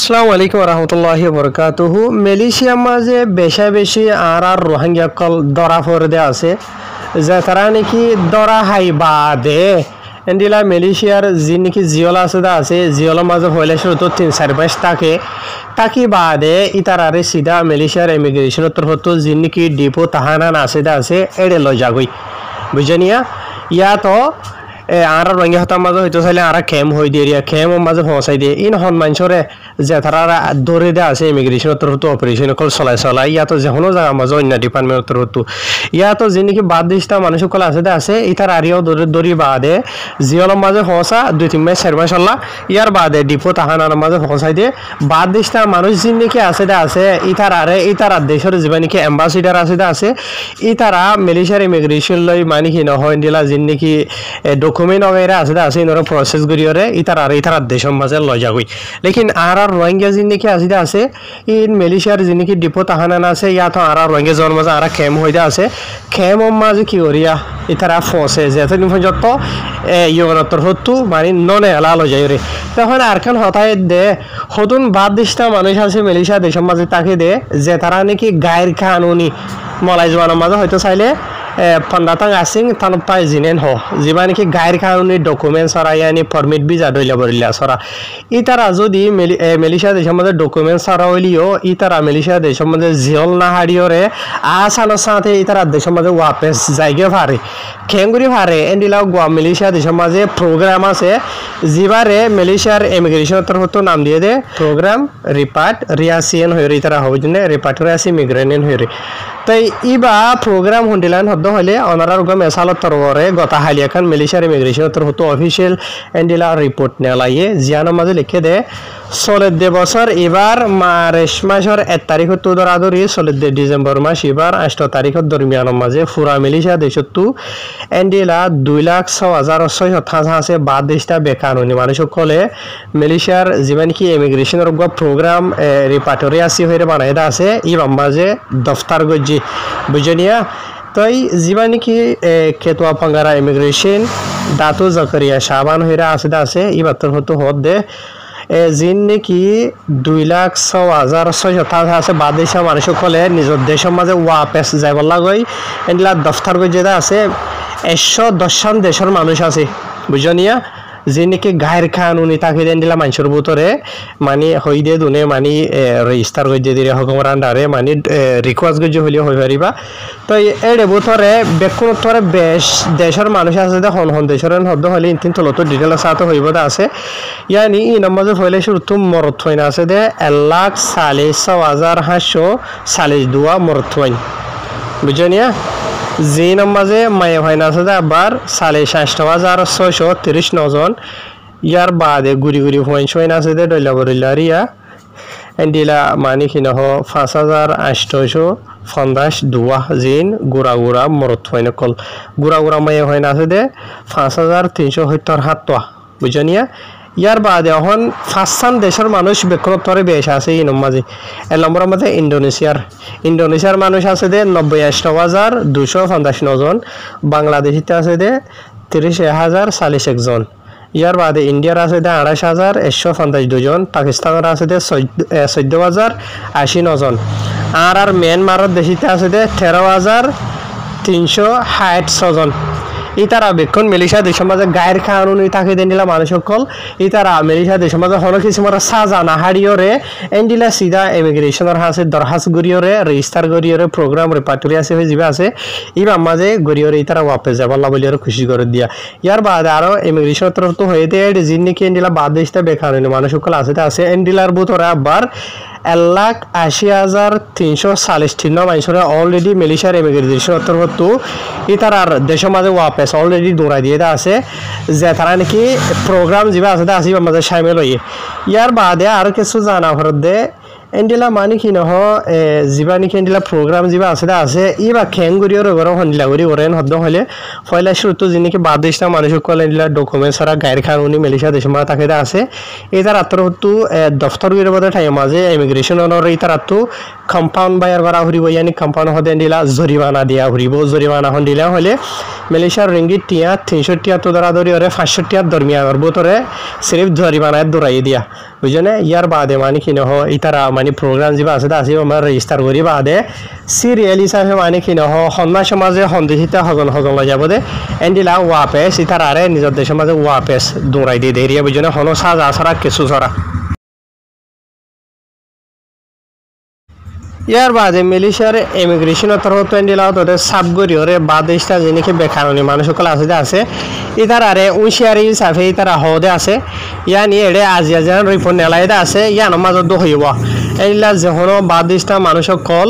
আসসালামু আলাইকুম রহমতুল্লাহি বরকাতুহু। মালয়েশিয়া মাঝে বেশি আর রোহিঙ্গা কল ধরা পড়ে আছে যে তারা নাকি ধরা হাই বাদে এন্ডিলা মালয়েশিয়ার যে নাকি জিওলা আছে জিওলা মাঝে হইলে শুধু 3-4 মাস তাকি বাদে ইতারারে সিধা মালয়েশিয়ার ইমিগ্রেশনের তরফ যে নাকি ডিপো তাহানা আছে এড়ে লই যাগই বুঝনিয়া ইয়া তো আর রোহিঙ্গা হতার মাঝে হয়তো চাইলে আর খেম হয়ে দিয়ে খেমৰ মাঝে পৌঁছাই দিয়ে ইন হন মানুষরে যে তারা দৌড়ে দেওয়া আছে ইমিগ্রেশনের তরফ অপারেশন কল চলাই ইয়াতো যেকোনো জায়গার মাঝে অন্য ডিপার্টমেন্টের তরফ ইয়াতো যে নাকি বাদ দিস্তা মানুষ সকল আছে ইতার আরিয়াও দৌড়ি বাদে জিওলের মাঝে পৌঁছা 2-3 মাস 4 মাস হল্লা ইয়ার বাদে ডিপো তাহানার মাঝে পৌঁছাই দিয়ে বাদ দিস্তা মানুষ যে নাকি আছে ইতার দেশের যে নাকি অ্যাম্বাসিডার আছে ইতারা মালয়েশিয়ার ইমিগ্রেশন লই মানে কি নহয় দিলা যে নাকি ডকুমেন্ট वगैरह আছে ইনর প্রসেস করিয়রে ইতার দেশের মাঝে লই যাগই লেকিন আর রোহিঙ্গা যে নাকি আছে ইন মালয়েশিয়ার যে নাকি ডিপো তাহানান আছে ইয়াতো আর রোহিঙ্গা জন মাঝে আর খেম হইতে আছে খেমৰ মাঝে কি করিয়া ইতারা ফসে যেতে পর্যন্ত ইউরোপের হতু মানে ননে এলা লই যায় রে তখন আরখান হতায় দে হতুন বাদ দিস্তা মানুষ আছে মালয়েশিয়া দেশের মাঝে তাকে দে যে তারা নাকি গায়ের কানুনি মলাই জওয়ানোর মাঝে হয়তো চাইলে पंडातांग आसिंग तान पाय जिनेन हो जिबा नाকি গায়ের কানুনি ডকুমেন্ট সরা ইয়ানি পারমিট ভিসা দইলা বরিলা সরা ইতারা যদি মালয়েশিয়া দেশের মধ্যে ডকুমেন্ট সরা হইলিও ইতারা মালয়েশিয়া দেশের মধ্যে জিওল না হারিওরে আসানোর সাথে ইতারা দেশের মধ্যে ওয়াপস যাইগে পারে খেঙ্গুরি পারে এন্ডিলাও গোয়া মালয়েশিয়া দেশের মধ্যে প্রোগ্রাম আছে জিবারে মালয়েশিয়ার ইমিগ্রেশন তরফ তো নাম দিয়ে দে প্রোগ্রাম রিপাট্রিয়েশন হইরে ইতারা হবে জন্য রিপাট্রিয়েশন মিগ্রেশন হইরে তাই ইবা প্রোগ্রাম হন্ডিলান হদ্দ হলে অনারার গম এসালত তরবরে গতা হালিয়াখান মালয়েশিয়ার ইমিগ্রেশন তরফ তো অফিসিয়াল এন্ডিলা রিপোর্ট নেলাইয়ে জিয়ানোর মাঝে লিখে দে 14 বছর এবার মার্চ মাসের 1 তারিখ তো ধরাধরি 14 ডিসেম্বর মাস এবার 8 তারিখের দরমিয়ানোর মাঝে ফুরা মালয়েশিয়া দেশত এন্ডিলা 2,06,688 আছে বাদ দেশটা বেকানুনি মানুষ সকলে মালয়েশিয়ার জীবন কি ইমিগ্রেশনের প্রোগ্রাম রিপাট্রিয়েশন হইরে বানাই আছে ই মাঝে দফতর গজি বুঝনিয়া তাই জীবন কি কেতুয়া পাঙ্গারা ইমিগ্রেশন দাতু জাকারিয়া শাবান হইরা আছে ই বাতর হতো হদ দে জিন নাকি 2,06,688 আছে বাদ দেশা মানুষ সকলে নিজের দেশের মাঝে ওয়াপস যাইব লাগই এন্ডিলা দফতর গজি আছে 110 দেশের মানুষ আছে বুঝনিয়া যে নাকি গায়ের কানুনি তাকে দেন দিলা মানুষের ভিতরে মানে হই দিয়ে দুনে মানে রেজিস্টার করে দিয়ে হকমর আন্ডারে মানে রিকোয়েস্ট গজে হইলে হই পারিবা তো এর ভিতরে বেকুনতরে বেশ দেশের মানুষ আছে দে হন দেশের হদ্দ হইলে ইনতিন তলত ডিটেল সাথে হইব আছে ইয়ানি ই নম্বরে হইলে শুরু মরত হইনা আছে দে 1,40,542 মরত হইন বুঝনিয়া যে নম্বরে মায়ে হয় না আছে আবার 6,60,639 জন ইয়ার বাদে গুড়ি হইন আছে দে ডইলা বরিলারিয়া এন্ডিলা মানে কি নহ 5,852 জিন গুড়া মরত হইন কল গুড়া মায়ে হয় না আছে দে 5,377 বুঝনিয়া ইয়ার বাদে এখন 5 দেশের মানুষ বেকুনতরে বেশ আছে এই মাঝে এর নম্বরের মধ্যে ইন্দোনেশিয়ার মানুষ আছে দে 98,259 জন বাংলাদেশিতে আছে দে 30,041 জন ইয়ার বাদে ইন্ডিয়ার আছে দে 28,152 জন পাকিস্তানের আছে দে 14,089 জন আর মিয়ানমারের দেশিতে আছে দে 13,366 জন ইতারা বেক্ষণ মালয়েশিয়া দেশের মাঝে গায়ের কানুনি তাকে দেন দিলা মানুষ সকল ইতারা মালয়েশিয়া দেশের মাঝে হলো কিছু মারা সাজা না হারিয়রে এন্ডিলা সিধা ইমিগ্রেশনের হাসে দরখাস্ত গরিয়রে রেজিস্টার গরিয়রে প্রোগ্রাম রিপাট্রিয়েশন হয়ে যাবে আছে ইবা মাঝে গরিয়রে ইতারা ওয়াপস যাবাল্লা বলি আর খুশি করে দিয়া ইয়ার বাদে আরো ইমিগ্রেশনের তরফ তো হয়ে দেয় জিন্নি কি এন্ডিলা বাদ দেশটা বেকানুনি মানুষ সকল আছে এন্ডিলার ভিতরে আবার 1,80,343 মানুষরা অলরেডি মালয়েশিয়ার ইমিগ্রেশন তরফ ইতারার দেশের মাঝে ওয়াপস অলরেডি দৌড়াই দিয়ে আছে যে তারা নাকি প্রোগ্রাম যা আছে আসিবার মাঝে সামিল হইয়ে ইয়ার বাদে আর কিছু জানা ভরত দে এন্ডিলা মানে কি নহ যা নাকি এন্ডিলা প্রোগ্রাম যা আছে ইবা খেঙ্গুরিও রোগর হন্ডিলা করি ওরেন হদ্দ হলে ফয়লা শুরু যে নাকি বাদ দেশটা মানুষ সকল এন্ডিলা ডকুমেন্ট ছাড়া গায়ের কানুনি মালয়েশিয়া দেশের মাঝে তাকে আছে এটার আত্মহত্যু দফতর গিয়ে বোধ ঠাই মাঝে ইমিগ্রেশনের ইতার আত্মু কম্পাউণ্ড বাইৰ কৰা ঘূৰিব ইয়ানি কম্পাউণ্ড হতে দিলা জৰিমানা দিয়া ঘূৰিব জৰিমানাখন দিলে হ'লে মালয়েছিয়ার রিঙ্গিত টিয়া 300 টিয়া তো ধরাধরি ওরে 500 টিয়ার দরমিয়ান ওর বোতরে সিরিফ জরিমানায় দৌড়াই দিয়া বুঝনে ইয়ার বাদে মানে কি নহ ইতারা মানে প্রোগ্রাম যা আছে আছে আমার রেজিস্টার করি বাদে সিরিয়াল হিসাবে মানে কি নহ সন্না সমাজে সন্দেহিতা হজন হজন লৈ যাব দে এন্ডিলা ওয়াপেস ইতারা আরে নিজের দেশের মাঝে ওয়াপেস দৌড়াই দিয়ে দেরিয়া বুঝনে হনো সাজা ছড়া কেঁচু ছড়া ইয়ার বাদে মালয়েশিয়ার ইমিগ্রেশনের তরফ এন্ডিলা তোদের সাবগরিয়রে বাদেশটা যেনিকে বেকারণী মানুষ সকল আছে ইতার আরে উইশিয়ারি হিসাবে ইতারা হদে আছে ইয়ানি এড়ে আজিয়া যেন রিপোর্ট নেলাইদা আছে ইয়ান মাজত হইব এইলা যখন বাদেশটা মানুষ সকল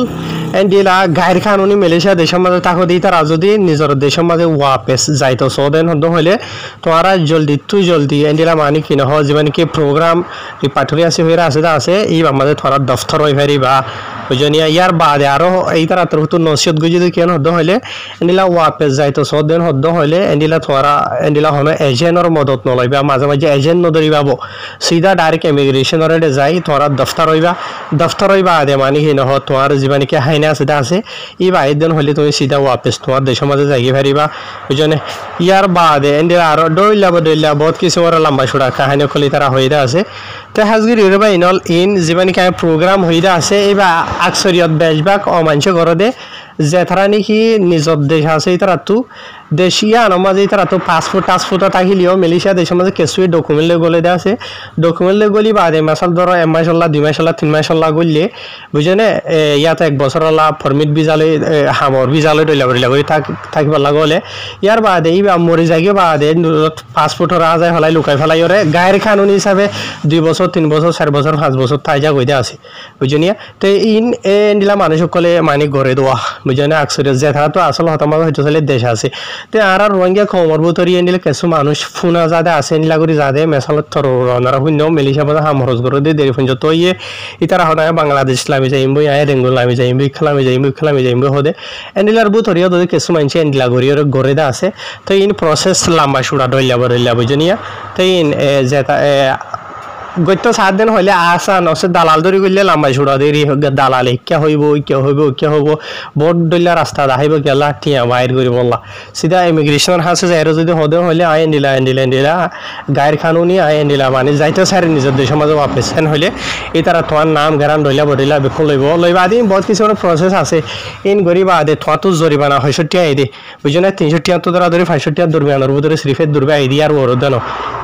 এন্ডিলা গাইর কানুনি মালয়েশিয়া দেশের মাঝে থাকো দি তারা যদি নিজের দেশের মাঝে ওয়াপেস যাইতো সৌদেন হদ হইলে তোমারা জলদি এন্ডিলা মানি কি নহ যে মানে কি প্রোগ্রাম রিপার্টরিয়াসি হয়ে আছে এই মাঝে তোমার দফতর হয়ে ফেরিবা বুঝনিয়া ইয়ার বাদে আরো এই তারা তো নসিহত গুজি কেন হদ হইলে এন্ডিলা ওয়াপেস যাইতো সৌদেন হদ হইলে এন্ডিলা তোমারা এন্ডিলা হন এজেন্টর মদত নলইবা মাঝে মাঝে এজেন্ট নধরিবাবো সিধা ডাইরেক্ট ইমিগ্রেশনের যাই তোমারা দফতর হইবা আদে মানি কি নহ তোমার জীবনে কি হাইনা আছে এই বাইদিন হলে তুমি সিধা ওয়াপেস তোমার দেশের মাঝে যাইয়ে ফেরিবা বুঝনে ইয়ার বাদে এন্ডিলা আরো দৌড়িলা বহুত কিছু লম্বা ছড়া কাহিনী খলি তারা হয়ে আছে তো হাজগির ইউরোবা ইনল ইন জীবনে কি প্রোগ্রাম হয়ে আছে এইবা আকসরিয়ত বেশভাগ অমাঞ্চ করে দে যে তারা নাকি নিজের দেশ আছে তারা তো দেশিয়া মাঝে তারা তো পাসপোর্ট থাকিলেও মালয়েশিয়া দেশের মাঝে কিছু ডকুমেন্ট লৈ গলে দে আছে ডকুমেন্ট লৈ গলি বাদে মাসাল ধরো 1 মাস 2 মাস 3 মাস গলিয়ে বুঝেনে ইয়াতে 1 বছর ফরমিট ভিজালৈ হামর ভিজালৈ দইলা করে থাকিব লাগলে ইয়ার বাদে এই মরি যাগে বাদে পাসপোর্টর আজায় হলাই লুকাই ফেলাই ওরে গায়ের কানুন হিসাবে 2 বছর 3 বছর 4 বছর 5 বছর তাই যা কইতে আছে বুঝনিয়া তো ইন এন্ডিলা মানুষ সকলে মানে গড়ে দেওয়া বুঝনে আকসরিয়ত যে তারা তো আসল হতমাগ হইতে চলে দেশ আছে তো আর রোহিঙ্গা খবর বুতরি এন্ডিলে কিছু মানুষ ফুনা যাদে আছে এন্ডিলা করে যাদে মেসালত থর রনারা শূন্য মালয়েশিয়া বাজা হামরজ করে দে দেরি ফুঞ্জ তো ইয়ে ইতারা হনায় বাংলাদেশ লামি যাইমবো আয় রেঙ্গুল লামি যাইমবো খেলামি যাইমবো হদে এন্ডিলার বুতরিও যদি কিছু মানুষ এন্ডিলা করি গড়ে দে আছে তো ইন প্রসেস লম্বা সুড়া ডইলা বুঝনিয়া তো ইন যে গত্য 7 দিন হইলে আসা নসে দালাল ধরি গেলে লম্বা ছুড়া দেরি দালাল কে হইব বোট দইলা রাস্তা দাহাইব গেলা টিয়া বাইর করি বললা সিধা ইমিগ্রেশন হাসে যাই যদি হদে হইলে আই এন্ডিলা গায়ের কানুনি আই এন্ডিলা মানে যাইতে সারি নিজের দেশের মাঝে ওয়াপেস হেন হইলে এই তারা তোমার নাম গেরান দইলা বদলা বেখন লইবা আদি বহুত কিছু প্রসেস আছে ইন গরিবা আদে তোমার তো জরিমানা 65 টাকা আইদে বুঝো না 300 টাকা তো ধরা ধরি 65 টাকা দরমিয়ানোর ভিতরে সিরিফের দূরবে আইদি আর ওর দেন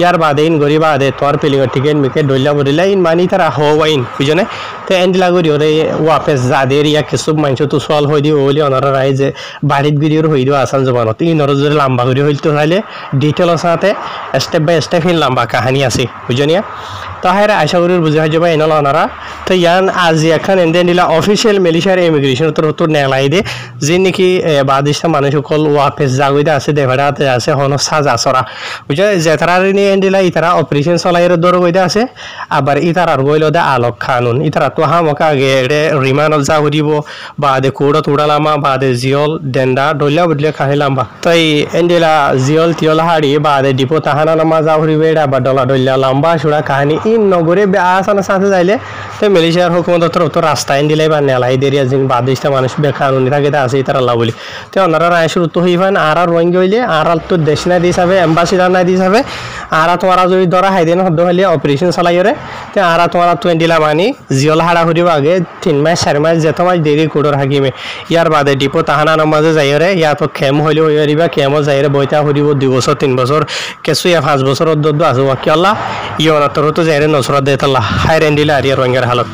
ইয়ার বাদে ইন গরিবা আদে তোমার পেলিংয়ের টিকেট মিকে দইলা বদলা ইন মানি তারা হওয়াইন বুঝো না তো এন্ডিলা করি ওরে ওয়াপেস যাদের ইয়া কিছু মানুষ তো সল হই দিও বলি ওনারা রাই যে বাড়িত গিরিওর হই দিও আসান জবানত ইনর যদি লম্বা করি হইতো তাহলে ডিটেলস সাথে স্টেপ বাই স্টেপ ইন লম্বা কাহিনী আছে বুঝো না তো হায় আশা করি বুঝে যাবে এনল ওনারা তো ইয়ান আজ এখন এন্ডে নিলা অফিসিয়াল মালয়েশিয়ার ইমিগ্রেশন তো নেলাই দে যে নাকি বাদিশটা মানুষ সকল ওয়াপেস জাগইদা আছে দেভাড়াতে আছে হন সাজা সরা বুঝে যে তারা নি এন্ডিলা ইতারা অপারেশন চলাইর দর গইদা আছে আবার ইতারার গইল দে আলোক কানুন ইতারা তো হামকা আগে রিমানল যা হরিব বাদে কোড়ত উড়ালামা বাদে জিয়ল ডেন্ডা ডইলা বদলে খাইলামবা তাই এন্ডিলা জিয়ল টিয়ল হাড়ি বাদে ডিপো তাহানা নামা যা হরিবে এটা বা ডলা ডইলা লম্বা সুড়া কাহিনী ইন নগরে আসানা সাথে যাইলে তো মালয়েশিয়ার হুকুমত তো রাস্তা এন্ডিলাই বা নেলাই দেরিয়া যিন বাদিশটা মানুষ বেকানুনি থাকে আছে ইতারা আল্লাহ বলি তো ওনারা রায় শুরু তো হইবান আর রোহিঙ্গা হইলে আর তো দেশ না দিস হবে এম্বাসিডার না দিস হবে আর তোমারা যদি ধরা হাইদিন হদ্দ হইলে অপারেশন চালাইরে তো আর তোমারা তো এন্ডিলা মানি জিয়ল হাড়া হরিব আগে 3 মাস 4 মাস যেত মাস দেরি কোডর হাকিমে ইয়ার বাদে ডিপো তাহানা নামাজে যাইরে ইয়া তো খেম হইলে হইরিবা খেমো যাইরে বইতা হরিব 2 বছর 3 বছর কিছু 5 বছর দদ্দ আছে ওয়াকি আল্লাহ ইয়না তোর তো যাইরে নসরত দেতাল্লাহ হাইর এন্ডিলা আর রোহিঙ্গার হালত